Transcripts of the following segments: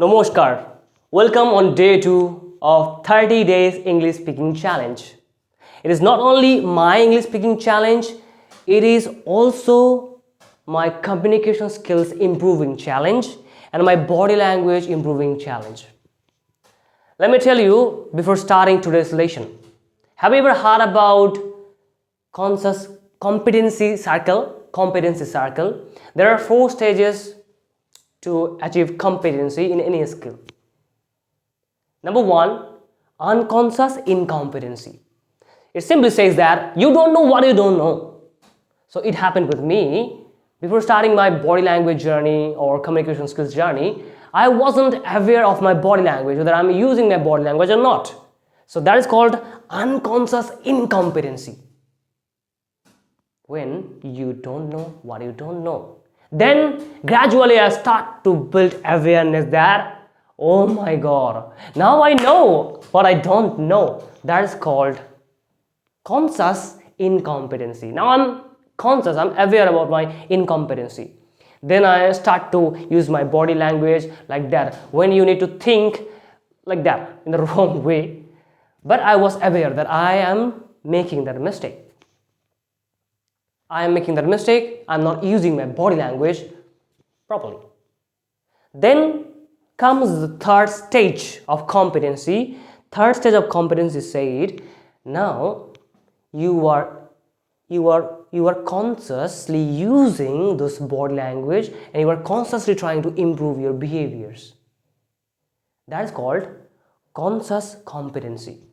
Namaskar. Welcome on day 2 of 30 days English speaking challenge. It is not only my English speaking challenge, it is also my communication skills improving challenge and my body language improving challenge. Let me tell you before starting today's lesson. Have you ever heard about conscious competency circle? Competency circle. There are 4 stages to achieve competency in any skill. Number 1, unconscious incompetency. It simply says that you don't know what you don't know. So it happened with me. Before starting my body language journey or communication skills journey, I wasn't aware of my body language, whether I'm using my body language or not. So that is called unconscious incompetency. When you don't know what you don't know. Then gradually I start to build awareness that, oh my God, now I know what I don't know. That is called conscious incompetency. Now I'm conscious, I'm aware about my incompetency. Then I start to use my body language like that. When you need to think like that in the wrong way. But I was aware that I am making that mistake. I am making that mistake. I'm not using my body language properly. Then comes the third stage of competency. Third stage of competency said, now you are consciously using this body language and you are consciously trying to improve your behaviors. That is called conscious competency.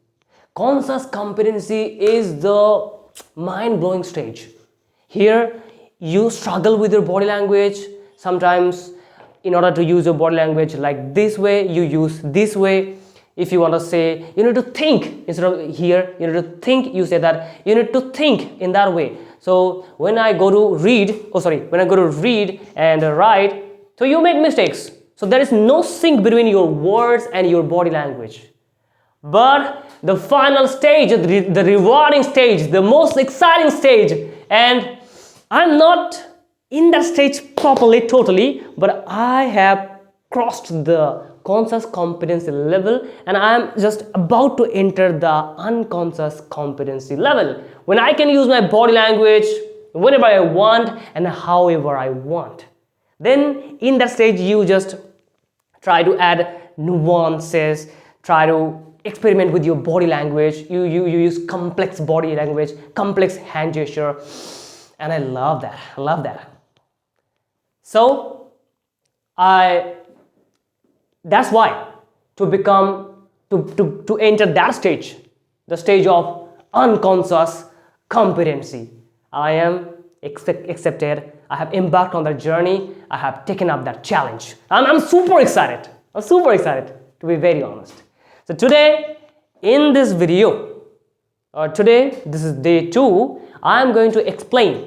Conscious competency is the mind-blowing stage. Here you struggle with your body language. Sometimes in order to use your body language like this way, you use this way. If you want to say, you need to think, instead of here, you need to think, you say that you need to think in that way. So when I go to read and write, so you make mistakes. So there is no sync between your words and your body language. But the final stage, the rewarding stage, the most exciting stage, and I'm not in that stage properly, totally, but I have crossed the conscious competency level and I am just about to enter the unconscious competency level when I can use my body language whenever I want and however I want. Then in that stage you just try to add nuances, try to experiment with your body language. You use complex body language, complex hand gesture, and I love that. I love that. So that's why to enter that stage, the stage of unconscious competency, I am accepted. I have embarked on that journey. I have taken up that challenge. And I'm super excited. I'm super excited, to be very honest. So today, in this video, today, this is day 2, I am going to explain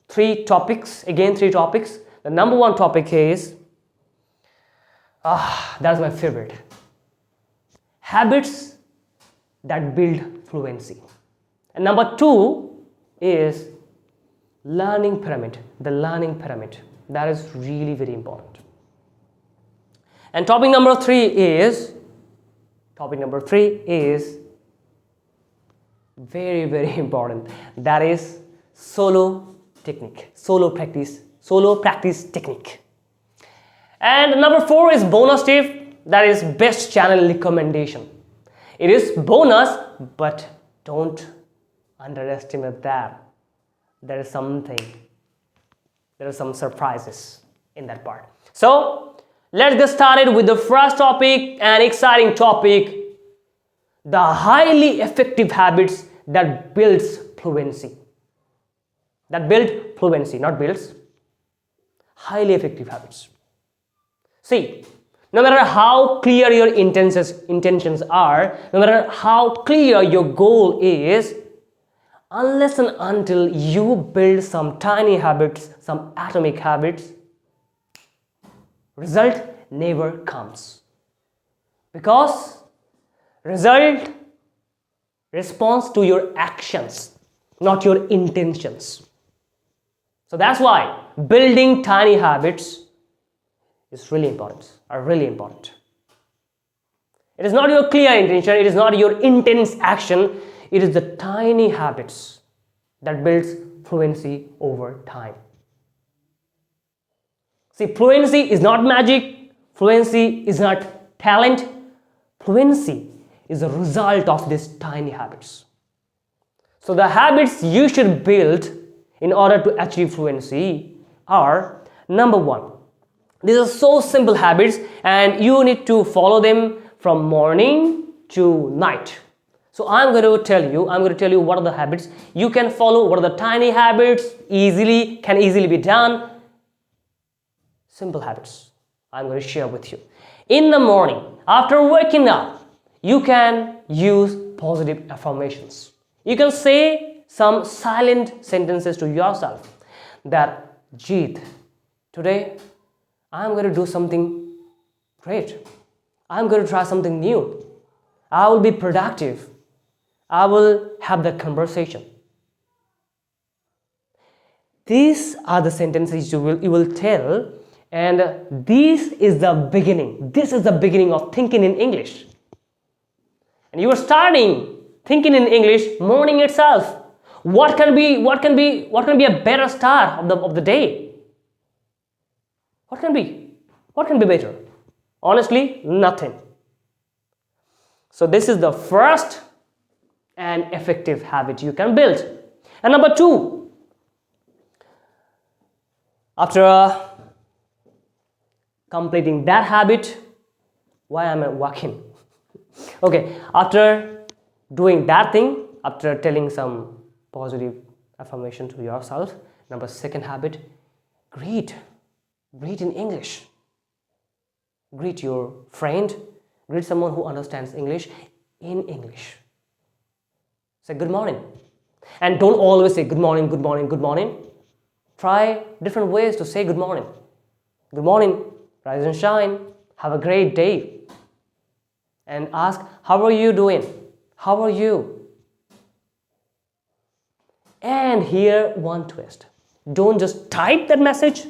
3 topics. Again, 3 topics. The number 1 topic is, that's my favorite. Habits that build fluency. And number 2 is learning pyramid. The learning pyramid. That is really very important. And topic number 3 is very, very important. That is solo technique, solo practice technique. And number 4 is bonus tip, that is best channel recommendation. It is bonus, but don't underestimate that. There is some surprises in that part. So let's get started with the first topic, an exciting topic, the highly effective habits that builds fluency. That build fluency, not builds. Highly effective habits. See, no matter how clear your intentions are, no matter how clear your goal is, unless and until you build some tiny habits, some atomic habits, result never comes. Because result responds to your actions, not your intentions. So that's why building tiny habits is really important. are really important. It is not your clear intention, it is not your intense action, it is the tiny habits that builds fluency over time. See, fluency is not magic, fluency is not talent, fluency is a result of these tiny habits. So the habits you should build in order to achieve fluency are: number one, these are so simple habits and you need to follow them from morning to night. So I'm going to tell you what are the habits you can follow, what are the tiny habits, can easily be done. Simple habits I'm going to share with you. In the morning, after waking up, you can use positive affirmations. You can say some silent sentences to yourself that, Jeet, today I'm going to do something great. I'm going to try something new. I will be productive. I will have the conversation. These are the sentences you will tell, and this is the beginning. This is the beginning of thinking in English. And you are starting thinking in English morning itself. What can be a better start of the day? What can be better? Honestly, nothing. So this is the first and effective habit you can build. And number two, after completing that habit, why am I walking? Okay, after doing that thing, after telling some positive affirmation to yourself, number second habit, greet in English. Greet your friend, greet someone who understands English in English. Say good morning. And don't always say good morning, good morning, good morning. Try different ways to say good morning. Good morning, rise and shine, have a great day. And ask, how are you doing? How are you? And here one twist. Don't just type that message.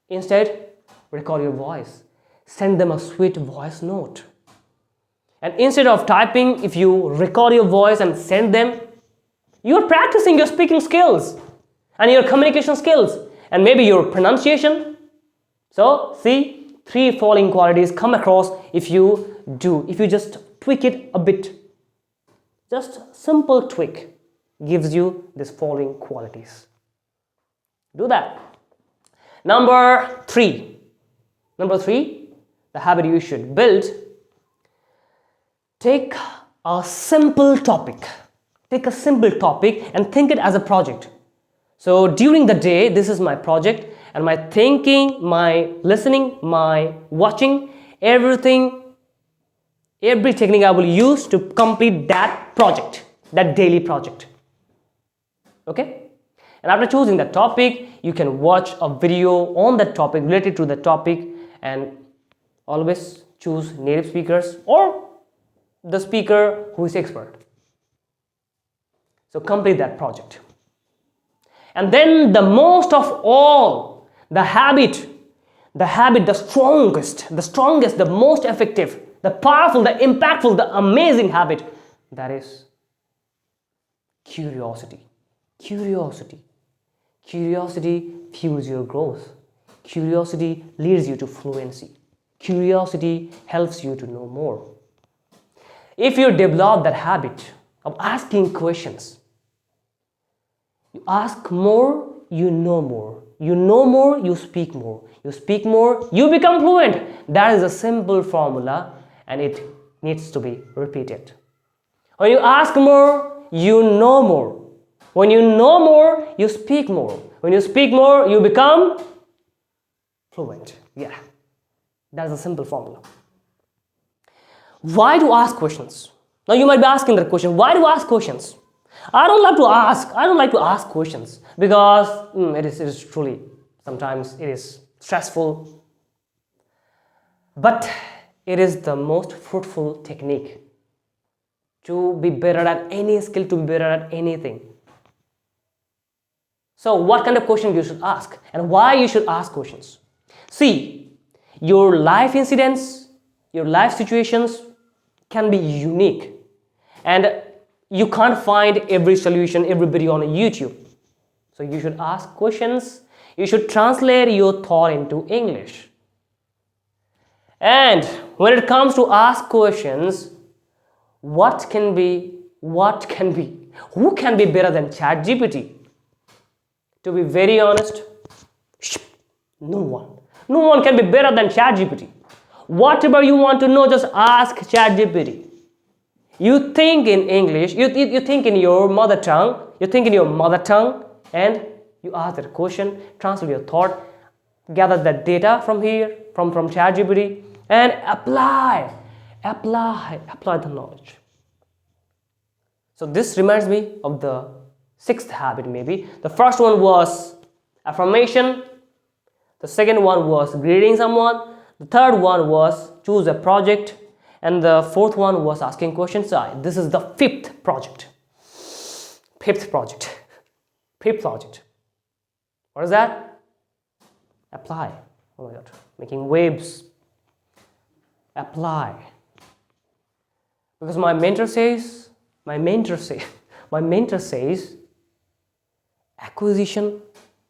Instead, record your voice. Send them a sweet voice note. And instead of typing, if you record your voice and send them, you're practicing your speaking skills and your communication skills and maybe your pronunciation. So, see, 3 following qualities come across if you just tweak it a bit. Just simple tweak gives you these following qualities. Do that. Number three, the habit you should build. Take a simple topic and think it as a project. So during the day, this is my project, and my thinking, my listening, my watching, every technique I will use to complete that project, that daily project. Okay? And after choosing that topic, you can watch a video on that topic, related to the topic, and always choose native speakers or the speaker who is expert. So complete that project. And then the most of all, the habit, the strongest, the most effective, the powerful, the impactful, the amazing habit, that is curiosity. Curiosity fuels your growth. Curiosity leads you to fluency. Curiosity helps you to know more. If you develop that habit of asking questions, you ask more, you know more. You know more, you speak more. You speak more, you become fluent. That is a simple formula and it needs to be repeated. When you ask more, you know more. When you know more, you speak more. When you speak more, you become fluent. Yeah, that's a simple formula. Why do ask questions? Now you might be asking that question, why do ask questions? I don't like to ask questions because it is truly, sometimes it is stressful. But it is the most fruitful technique to be better at any skill, to be better at anything. So what kind of questions you should ask and why you should ask questions? See, Your life incidents, your life situations can be unique, and you can't find every solution, every video on YouTube. So you should ask questions, you should translate your thought into English. And when it comes to ask questions, who can be better than ChatGPT? To be very honest, no one can be better than ChatGPT. Whatever you want to know, just ask ChatGPT. You think in English, you think in your mother tongue, and you ask that question, translate your thought, gather that data from here, from ChatGPT, and apply the knowledge. So this reminds me of the 6th habit maybe. The first one was affirmation, the second one was greeting someone, the third one was choose a project, and the fourth one was asking questions. This is the fifth project. What is that? Apply. Oh my god, making waves. Apply. Because my mentor says acquisition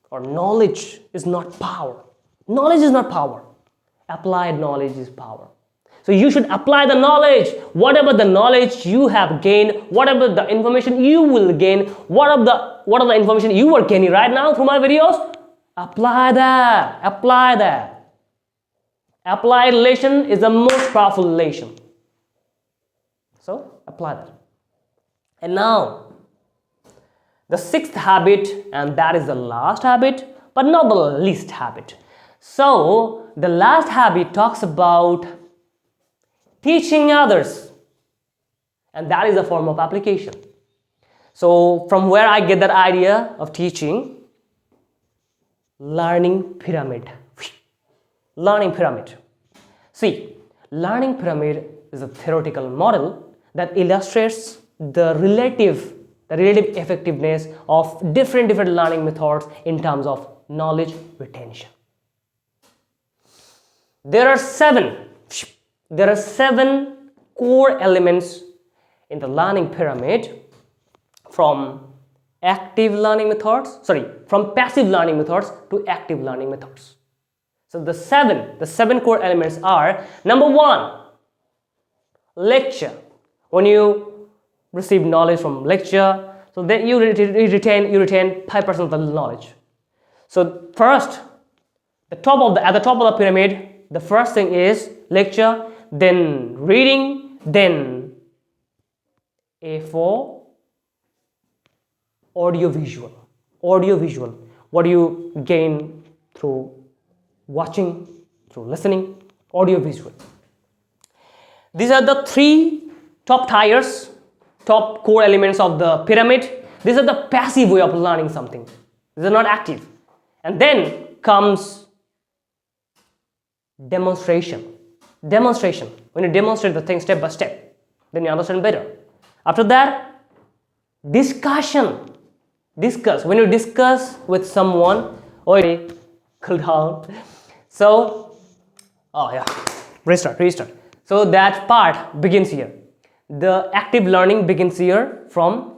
or knowledge is not power. Knowledge is not power. Applied knowledge is power. So you should apply the knowledge. Whatever the knowledge you have gained, whatever the information you will gain, what are the information you are gaining right now through my videos, apply that. Applied relation is the most powerful relation. So apply that. And now the 6th habit, and that is the last habit, but not the least habit. So the last habit talks about teaching others, and that is a form of application. So from where I get that idea of teaching, learning pyramid. See, learning pyramid is a theoretical model that illustrates the relative effectiveness of different learning methods in terms of knowledge retention. There are seven core elements in the learning pyramid, from passive learning methods to active learning methods. So the seven core elements are: number 1, lecture. When you receive knowledge from lecture, so then you retain 5% of the knowledge. So first, at the top of the pyramid, the first thing is lecture, then reading, then A4, audiovisual. What do you gain through watching, through listening? Audiovisual. These are the 3 top core elements of the pyramid. These are the passive way of learning something. These are not active. And then comes demonstration. When you demonstrate the thing step by step, then you understand better. After that, discussion. When you discuss with someone, cool down. So, restart. So that part begins here. The active learning begins here from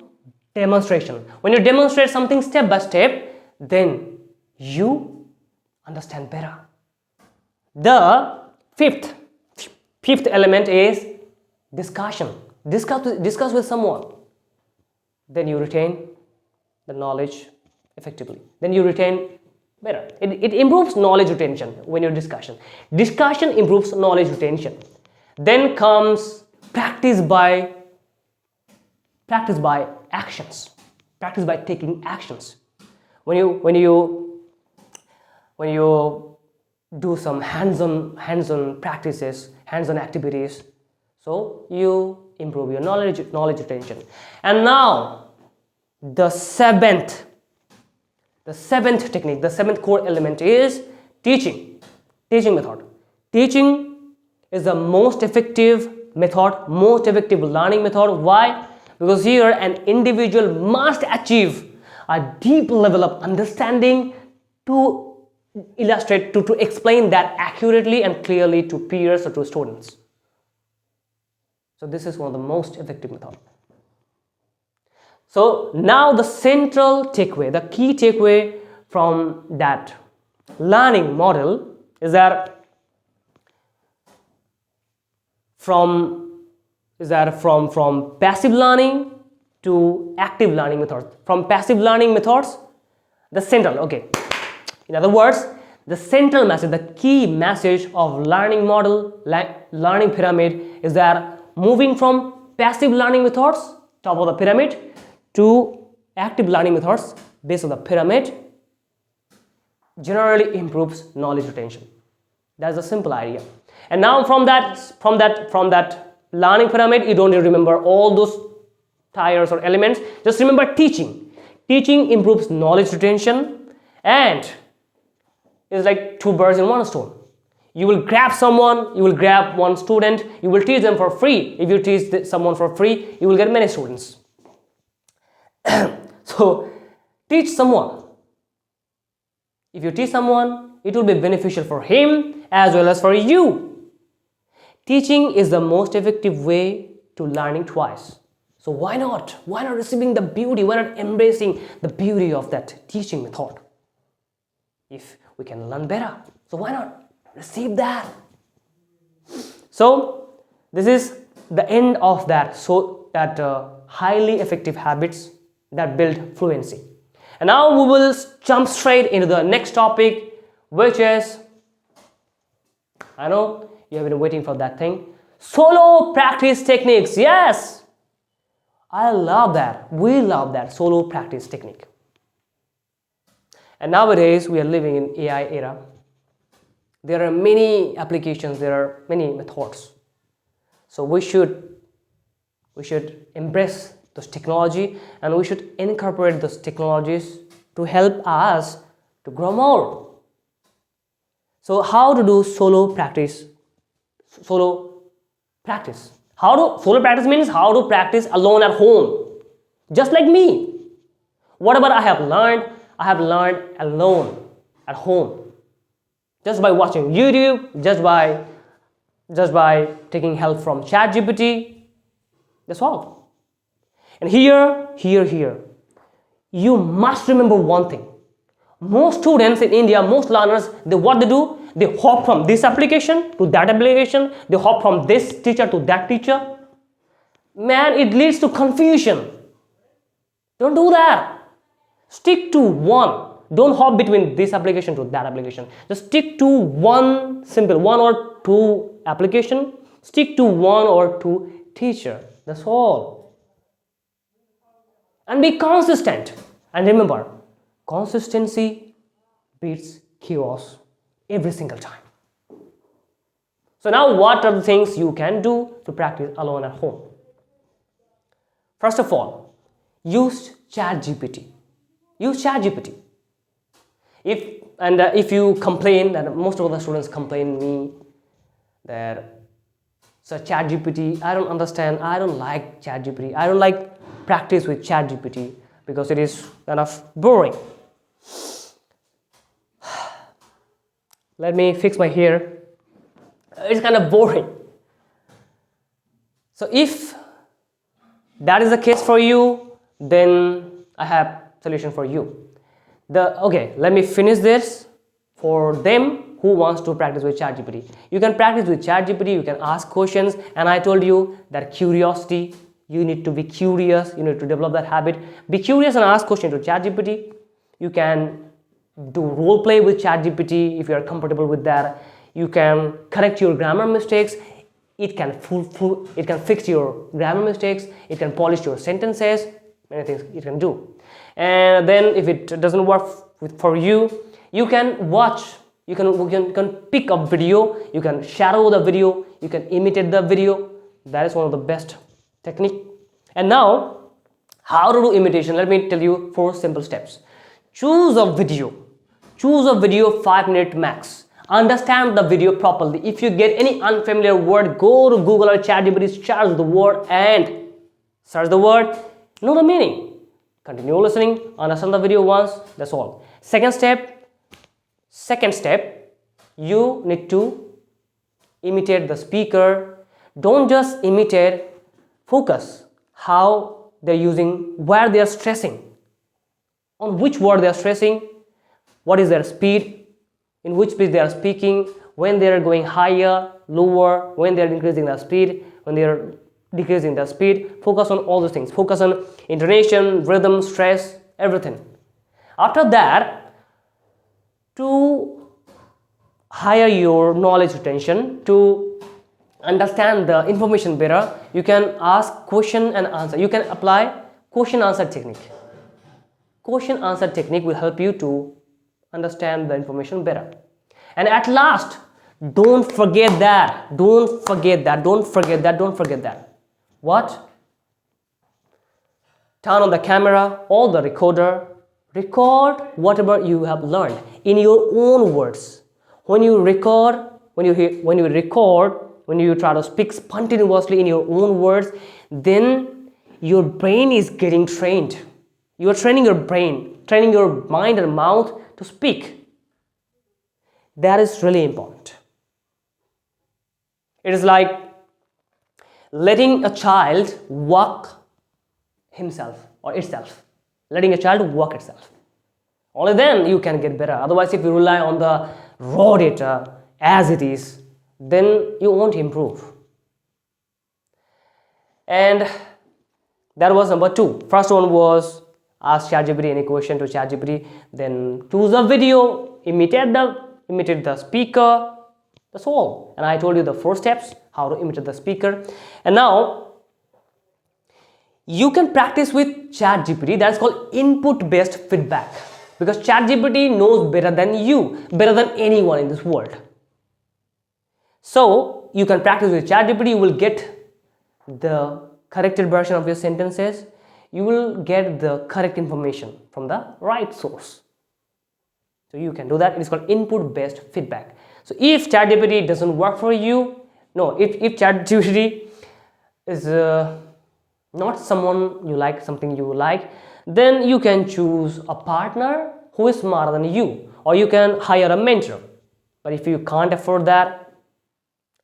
demonstration. When you demonstrate something step by step, then you understand better. The fifth element is discussion. Discuss with someone. Then you retain the knowledge effectively. Then you retain better. It improves knowledge retention when you're discussion. Discussion improves knowledge retention. Then comes practice by actions. Practice by taking actions. When you do some hands-on practices, hands-on activities, so you improve your knowledge retention. And now the seventh technique, the 7th core element is teaching method. Teaching is the most effective learning method. Why? Because here an individual must achieve a deep level of understanding to illustrate, to explain that accurately and clearly to peers or to students. So this is one of the most effective methods. So now the central takeaway, the key takeaway from that learning model is that from passive learning to active learning methods. From passive learning methods, the central, okay. In other words, the central message, the key message of learning model, learning pyramid is that moving from passive learning methods, top of the pyramid, to active learning methods, base of the pyramid, generally improves knowledge retention. That's a simple idea. And now from that learning pyramid, you don't need to remember all those tiers or elements. Just remember teaching. Teaching improves knowledge retention and is like two birds in one stone. You will grab someone, you will grab one student, you will teach them for free. If you teach someone for free, you will get many students. So teach someone. If you teach someone, it will be beneficial for him as well as for you. Teaching is the most effective way to learning twice. So why not? Why not receiving the beauty? Why not embracing the beauty of that teaching method? If we can learn better, so why not receive that? So this is the end of that. So that highly effective habits that build fluency. And now we will jump straight into the next topic, which is, I know you have been waiting for that thing, solo practice techniques. Yes, I love that. We love that solo practice technique. And nowadays we are living in AI era. There are many applications, there are many methods. So we should embrace this technology and we should incorporate those technologies to help us to grow more. So how to do solo practice? Solo practice. Solo practice means how to practice alone at home. Just like me. Whatever I have learned alone at home. Just by watching YouTube, just by taking help from ChatGPT. That's all. And here, you must remember one thing. Most students in India, most learners, what they do? They hop from this application to that application. They hop from this teacher to that teacher. Man, it leads to confusion. Don't do that. Stick to one. Don't hop between this application to that application. Just stick to one or two application. Stick to one or two teacher. That's all. And be consistent. And remember, consistency beats chaos every single time. So now what are the things you can do to practice alone at home? First of all, use ChatGPT. Use ChatGPT. If you complain, that most of the students complain me that, so ChatGPT, I don't understand, I don't like ChatGPT, I don't like practice with ChatGPT because it is kind of boring. Let me fix my hair. It's kind of boring. So if that is the case for you, then I have solution for you. Okay, let me finish this for them who wants to practice with ChatGPT. You can practice with ChatGPT, you can ask questions, and I told you that curiosity, you need to be curious, you need to develop that habit. Be curious and ask questions to ChatGPT. You can do role play with ChatGPT if you are comfortable with that. You can correct your grammar mistakes. It can fix your grammar mistakes. It can polish your sentences. Many things it can do. And then if it doesn't work for you, you can watch. You can pick a video. You can shadow the video. You can imitate the video. That is one of the best technique. And now, how to do imitation? Let me tell you 4 simple steps. Choose a video. Choose a video 5-minute max. Understand the video properly. If you get any unfamiliar word, go to Google or ChatGPT, search the word and search the word, know the meaning. Continue listening, understand the video once, that's all. Second step, Second step, you need to imitate the speaker. Don't just imitate, focus how they're using, where they are stressing, on which word they are stressing, what is their speed, in which speed they are speaking, when they are going higher, lower, when they are increasing their speed, when they are decreasing their speed. Focus on all those things. Focus on intonation, rhythm, stress, everything. After that, to higher your knowledge retention, to understand the information better, you can ask question and answer. You can apply question answer technique. Question answer technique will help you to understand the information better. And at last, don't forget that. Don't forget that. Don't forget that. Don't forget that. What? Turn on the camera or the recorder. Record whatever you have learned in your own words. When you record, when you try to speak spontaneously in your own words, then your brain is getting trained. You are training your brain, training your mind and mouth to speak. That is really important. It is like letting a child walk himself or itself. Letting a child walk itself. Only then you can get better. Otherwise, if you rely on the raw data as it is, then you won't improve. And that was number 2. First one was ask ChatGPT any question to ChatGPT. Then choose a video, imitate the speaker. That's all. And I told you the 4 steps how to imitate the speaker. And now you can practice with ChatGPT. That's called input-based feedback. Because ChatGPT knows better than you, better than anyone in this world. So you can practice with ChatGPT. You will get the corrected version of your sentences. You will get the correct information from the right source. So you can do that. It is called input-based feedback. So if ChatGPT doesn't work for you, if ChatGPT is not someone you like, something you like, then you can choose a partner who is smarter than you, or you can hire a mentor. But if you can't afford that,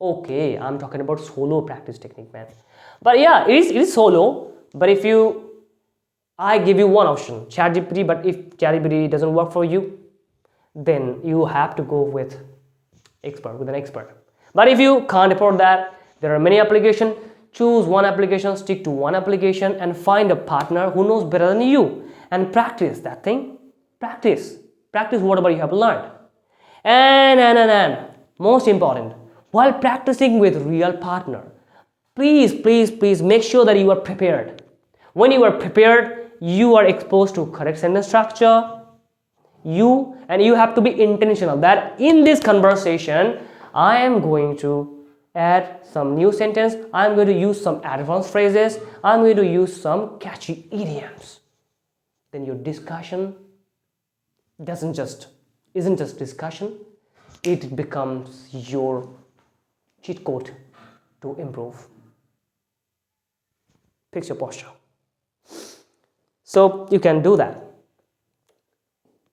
okay, I'm talking about solo practice technique, man. But yeah, it is solo. But I give you one option, ChatGPT. But if ChatGPT doesn't work for you, then you have to go with an expert. But if you can't afford that, there are many applications. Choose one application, stick to one application, and find a partner who knows better than you, and practice that thing. Practice whatever you have learned. And most important, while practicing with real partner, please make sure that you are prepared. When you are prepared, you are exposed to correct sentence structure. You have to be intentional that in this conversation, I am going to add some new sentence. I'm going to use some advanced phrases. I'm going to use some catchy idioms. Then your discussion isn't just discussion. It becomes your cheat code to improve. Fix your posture. So you can do that.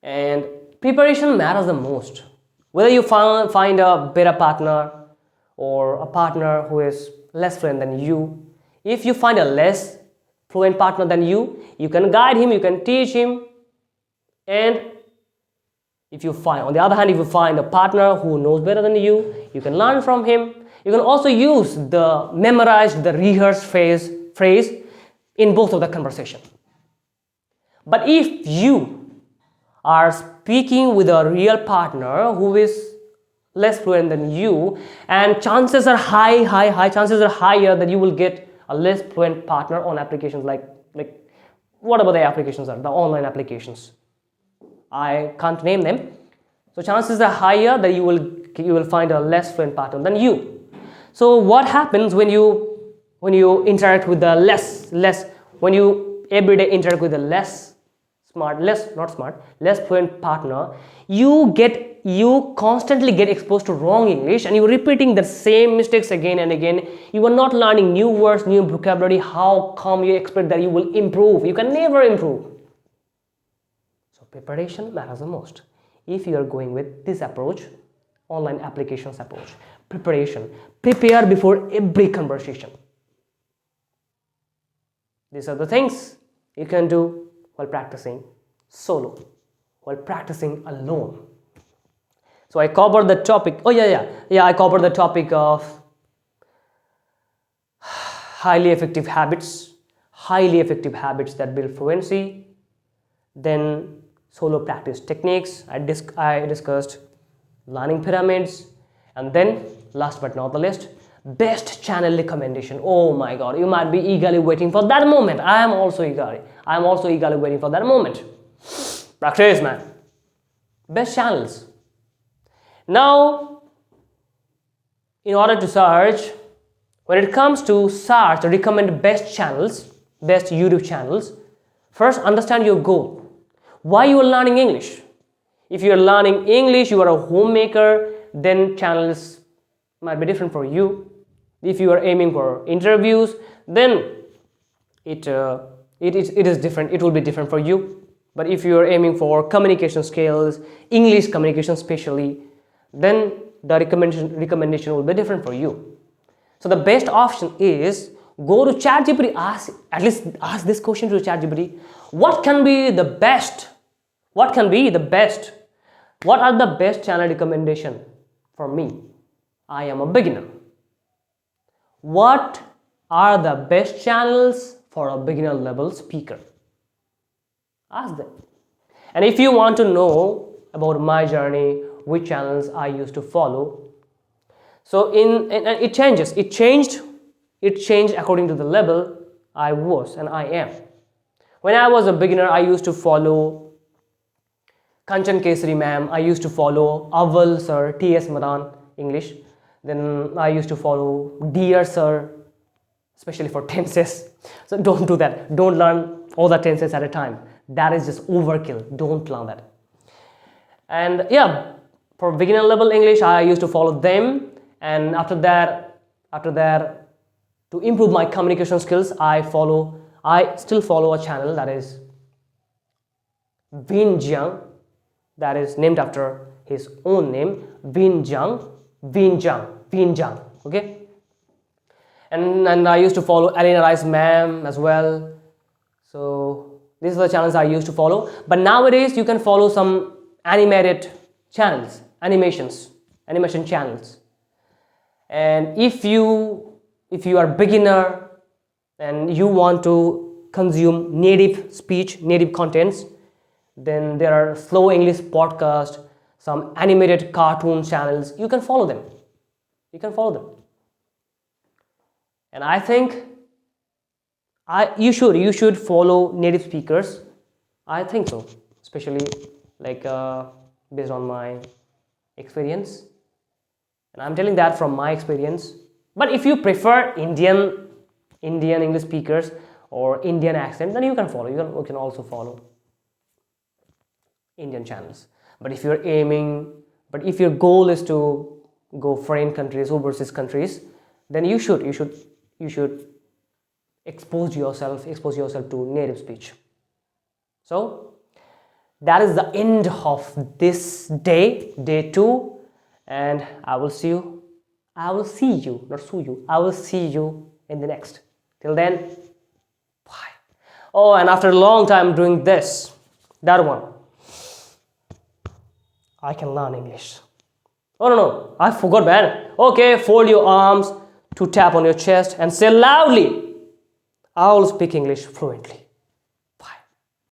And preparation matters the most. Whether you find a better partner or a partner who is less fluent than you. If you find a less fluent partner than you can guide him, you can teach him. And on the other hand, if you find a partner who knows better than you can learn from him. You can also use the memorized, the rehearsed phrase in both of the conversation. But if you are speaking with a real partner who is less fluent than you, and chances are chances are higher that you will get a less fluent partner on applications like whatever the applications are, the online applications. I can't name them. So chances are higher that you will find a less fluent partner than you. So what happens when you interact with the when you everyday interact with the less fluent partner, you constantly get exposed to wrong English, and you're repeating the same mistakes again and again. You are not learning new words, new vocabulary. How come you expect that you will improve? You can never improve. So preparation matters the most. if you are going with this approach, online applications approach, preparation, prepare before every conversation. These are the things you can do while practicing solo, while practicing alone. So I covered the topic. I covered the topic of highly effective habits that build fluency. Then solo practice techniques. I discussed learning pyramids, and then last but not the least, best channel recommendation. Oh my god, you might be eagerly waiting for that moment. I am also eagerly waiting for that moment. Practice, man. Best channels. Now, in order to search, when it comes to search to recommend best channels, best YouTube channels, first understand your goal. Why you are learning English? If you are learning English, you are a homemaker, then channels might be different for you. If you are aiming for interviews, then it is different. It will be different for you. But if you are aiming for communication skills, English communication especially, then the recommendation will be different for you. So the best option is go to ChatGPT. Ask this question to ChatGPT. What can be the best? What can be the best? What are the best channel recommendation for me? I am a beginner. What are the best channels for a beginner level speaker? Ask them. And if you want to know about my journey, which channels I used to follow, so it changed according to the level I was and I am. When I was a beginner, I used to follow Kanchan Kesari ma'am, I used to follow Aval sir, T.S. Madan English. Then I used to follow Dear sir, especially for tenses. So don't do that. Don't learn all the tenses at a time. That is just overkill. Don't learn that. And yeah, for beginner level English, I used to follow them. And after that, to improve my communication skills, I still follow a channel that is Vin Jiang, that is named after his own name, Vin Jiang. Okay. And I used to follow Alina Rice ma'am as well. So these are the channels I used to follow. But nowadays you can follow some animated channels, animation channels. And if you are beginner and you want to consume native speech, native contents, then there are slow English podcasts, some animated cartoon channels. You can follow them. And I think you should follow native speakers. I think so, especially like based on my experience. And I'm telling that from my experience. But if you prefer Indian English speakers or Indian accent, then you can follow. You can also follow Indian channels. But if your goal is to go foreign countries, overseas countries, then you should expose yourself to native speech. So that is the end of this day 2, and I will see you in the next. Till then, bye. Oh, and after a long time doing that one, I can learn English. Oh no, I forgot, man. Okay, fold your arms to tap on your chest and say loudly, I will speak English fluently.